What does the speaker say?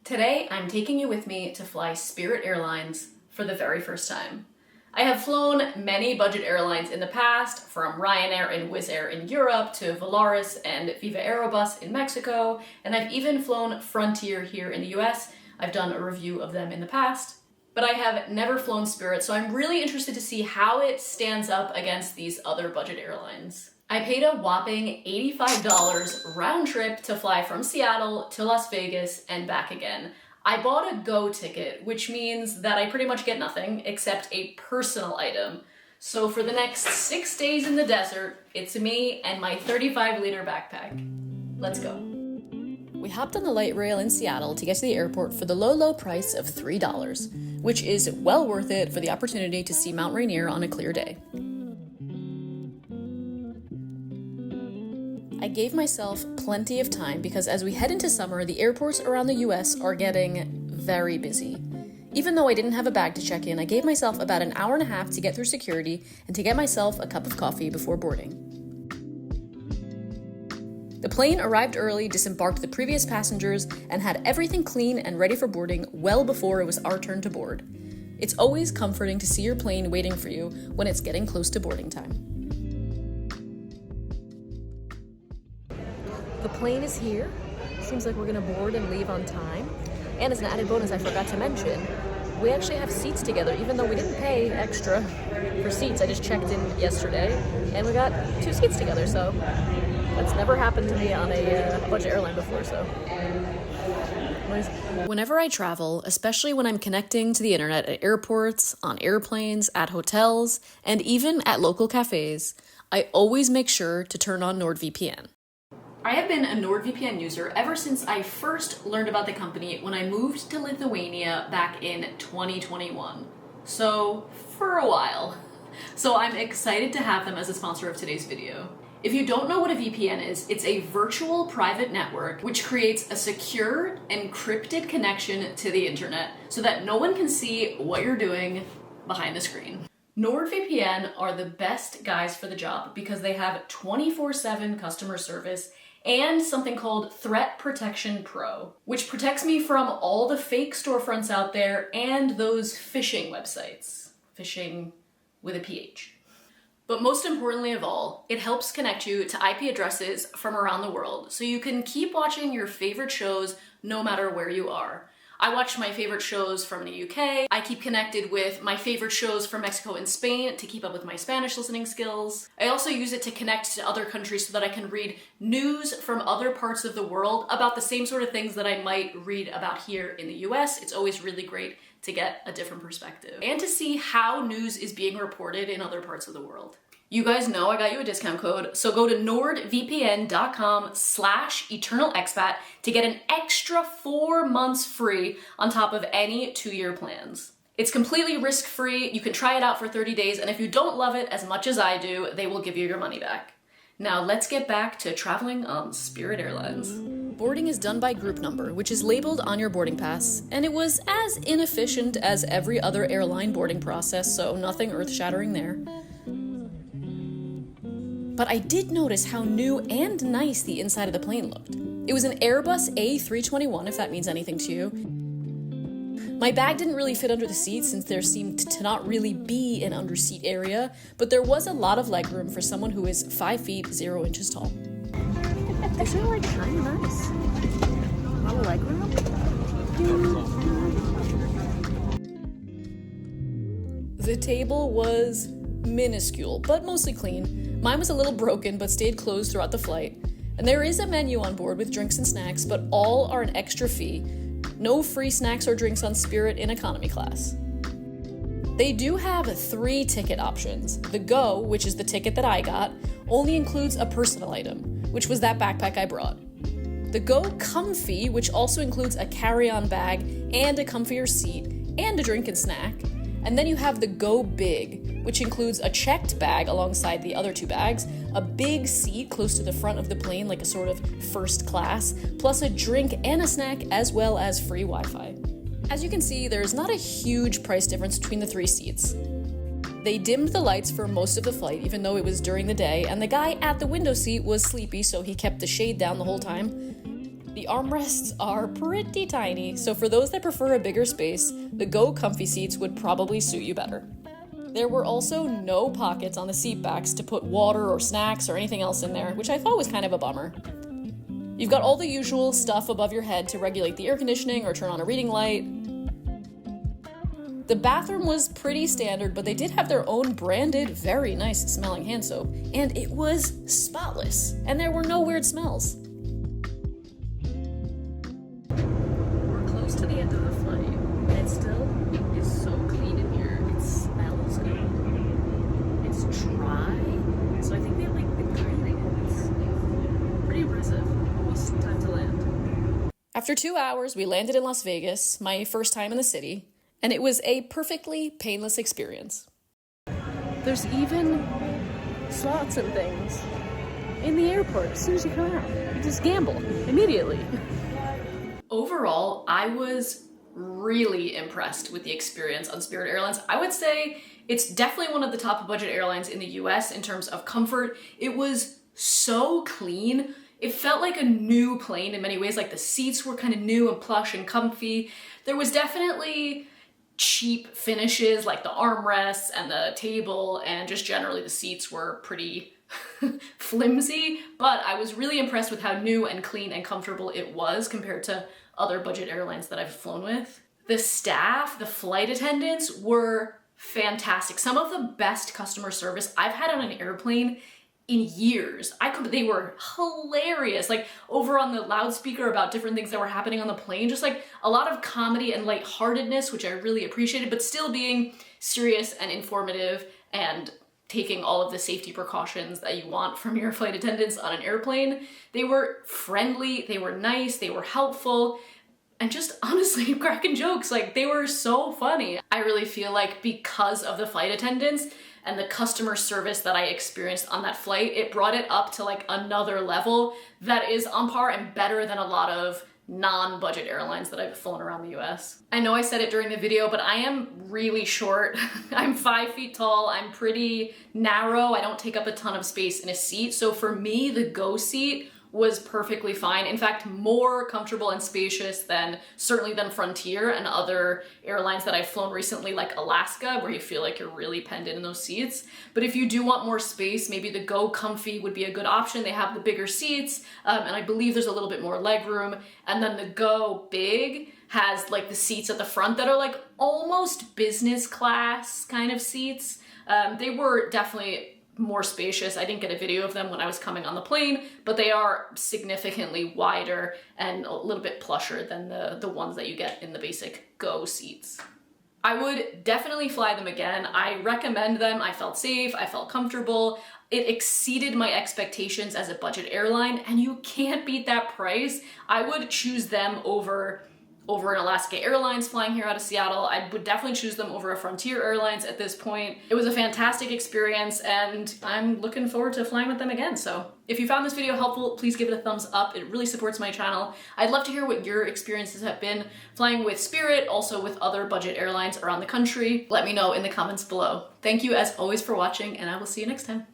Today, I'm taking you with me to fly Spirit Airlines for the very first time. I have flown many budget airlines in the past, from Ryanair and Wizz Air in Europe to Volaris and Viva Aerobus in Mexico, and I've even flown Frontier here in the US. I've done a review of them in the past. But I have never flown Spirit, so I'm really interested to see how it stands up against these other budget airlines. I paid a whopping $85 round trip to fly from Seattle to Las Vegas and back again. I bought a Go ticket, which means that I pretty much get nothing except a personal item. So for the next 6 days in the desert, it's me and my 35-liter backpack. Let's go. We hopped on the light rail in Seattle to get to the airport for the low price of $3, which is well worth it for the opportunity to see Mount Rainier on a clear day. I gave myself plenty of time because as we head into summer, the airports around the US are getting very busy. Even though I didn't have a bag to check in, I gave myself about an hour and a half to get through security and to get myself a cup of coffee before boarding. The plane arrived early, disembarked the previous passengers, and had everything clean and ready for boarding well before it was our turn to board. It's always comforting to see your plane waiting for you when it's getting close to boarding time. The plane is here. Seems like we're gonna board and leave on time. And as an added bonus, I forgot to mention, we actually have seats together, even though we didn't pay extra for seats. I just checked in yesterday, and we got 2 seats together, so that's never happened to me on a budget airline before, so. Whenever I travel, especially when I'm connecting to the internet at airports, on airplanes, at hotels, and even at local cafes, I always make sure to turn on NordVPN. I have been a NordVPN user ever since I first learned about the company when I moved to Lithuania back in 2021. So, for a while. So I'm excited to have them as a sponsor of today's video. If you don't know what a VPN is, it's a virtual private network which creates a secure, encrypted connection to the internet so that no one can see what you're doing behind the screen. NordVPN are the best guys for the job because they have 24/7 customer service and something called Threat Protection Pro, which protects me from all the fake storefronts out there and those phishing websites. Phishing with a PH. But most importantly of all, it helps connect you to IP addresses from around the world so you can keep watching your favorite shows no matter where you are. I watch my favorite shows from the UK. I keep connected with my favorite shows from Mexico and Spain to keep up with my Spanish listening skills. I also use it to connect to other countries so that I can read news from other parts of the world about the same sort of things that I might read about here in the US. It's always really great to get a different perspective and to see how news is being reported in other parts of the world. You guys know I got you a discount code, so go to nordvpn.com/eternalexpat to get an extra 4 months free on top of any 2-year plans. It's completely risk-free, you can try it out for 30 days, and if you don't love it as much as I do, they will give you your money back. Now let's get back to traveling on Spirit Airlines. Boarding is done by group number, which is labeled on your boarding pass, and it was as inefficient as every other airline boarding process, so nothing earth-shattering there. But I did notice how new and nice the inside of the plane looked. It was an Airbus A321, if that means anything to you. My bag didn't really fit under the seat since there seemed to not really be an under-seat area, but there was a lot of legroom for someone who is 5 feet 0 inches tall. They're sort of like kind of nice. A lot of legroom. The table was minuscule, but mostly clean. Mine was a little broken, but stayed closed throughout the flight. And there is a menu on board with drinks and snacks, but all are an extra fee. No free snacks or drinks on Spirit in economy class. They do have 3 ticket options. The Go, which is the ticket that I got, only includes a personal item, which was that backpack I brought. The Go Comfy, which also includes a carry-on bag and a comfier seat and a drink and snack. And then you have the Go Big, which includes a checked bag alongside the other 2 bags, a big seat close to the front of the plane like a sort of first class, plus a drink and a snack as well as free Wi-Fi. As you can see, there's not a huge price difference between the 3 seats. They dimmed the lights for most of the flight, even though it was during the day, and the guy at the window seat was sleepy, so he kept the shade down the whole time. The armrests are pretty tiny, so for those that prefer a bigger space, the Go comfy seats would probably suit you better. There were also no pockets on the seat backs to put water or snacks or anything else in there, which I thought was kind of a bummer. You've got all the usual stuff above your head to regulate the air conditioning or turn on a reading light. The bathroom was pretty standard, but they did have their own branded, very nice smelling hand soap, and it was spotless, and there were no weird smells. We're close to the end of the flight, and it still is so clean in here. It smells good. It's dry, so I think they have been cleaning it. It's pretty impressive. Almost time to land. After 2 hours, we landed in Las Vegas, my first time in the city, and it was a perfectly painless experience. There's even slots and things in the airport as soon as you come out. You just gamble immediately. Overall, I was really impressed with the experience on Spirit Airlines. I would say it's definitely one of the top budget airlines in the US in terms of comfort. It was so clean. It felt like a new plane in many ways. Like the seats were kind of new and plush and comfy. There was definitely cheap finishes like the armrests and the table, and just generally the seats were pretty flimsy, but I was really impressed with how new and clean and comfortable it was compared to other budget airlines that I've flown with. The staff, the flight attendants were fantastic. Some of the best customer service I've had on an airplane in years. They were hilarious, over on the loudspeaker about different things that were happening on the plane, just a lot of comedy and lightheartedness, which I really appreciated, but still being serious and informative and taking all of the safety precautions that you want from your flight attendants on an airplane. They were friendly, they were nice, they were helpful, and just honestly cracking jokes. They were so funny. I really feel like because of the flight attendants and the customer service that I experienced on that flight, it brought it up to another level that is on par and better than a lot of non-budget airlines that I've flown around the US. I know I said it during the video, but I am really short. I'm 5 feet tall, I'm pretty narrow, I don't take up a ton of space in a seat, so for me, the Go seat was perfectly fine. In fact, more comfortable and spacious certainly than Frontier and other airlines that I've flown recently, like Alaska, where you feel like you're really penned in those seats. But if you do want more space, maybe the Go Comfy would be a good option. They have the bigger seats, and I believe there's a little bit more leg room. And then the Go Big has the seats at the front that are almost business class kind of seats. They were definitely more spacious. I didn't get a video of them when I was coming on the plane, but they are significantly wider and a little bit plusher than the ones that you get in the basic Go seats. I would definitely fly them again. I recommend them. I felt safe, I felt comfortable. It exceeded my expectations as a budget airline, and you can't beat that price. I would choose them over an Alaska Airlines flying here out of Seattle. I would definitely choose them over a Frontier Airlines at this point. It was a fantastic experience, and I'm looking forward to flying with them again. So if you found this video helpful, please give it a thumbs up. It really supports my channel. I'd love to hear what your experiences have been flying with Spirit, also with other budget airlines around the country. Let me know in the comments below. Thank you as always for watching, and I will see you next time.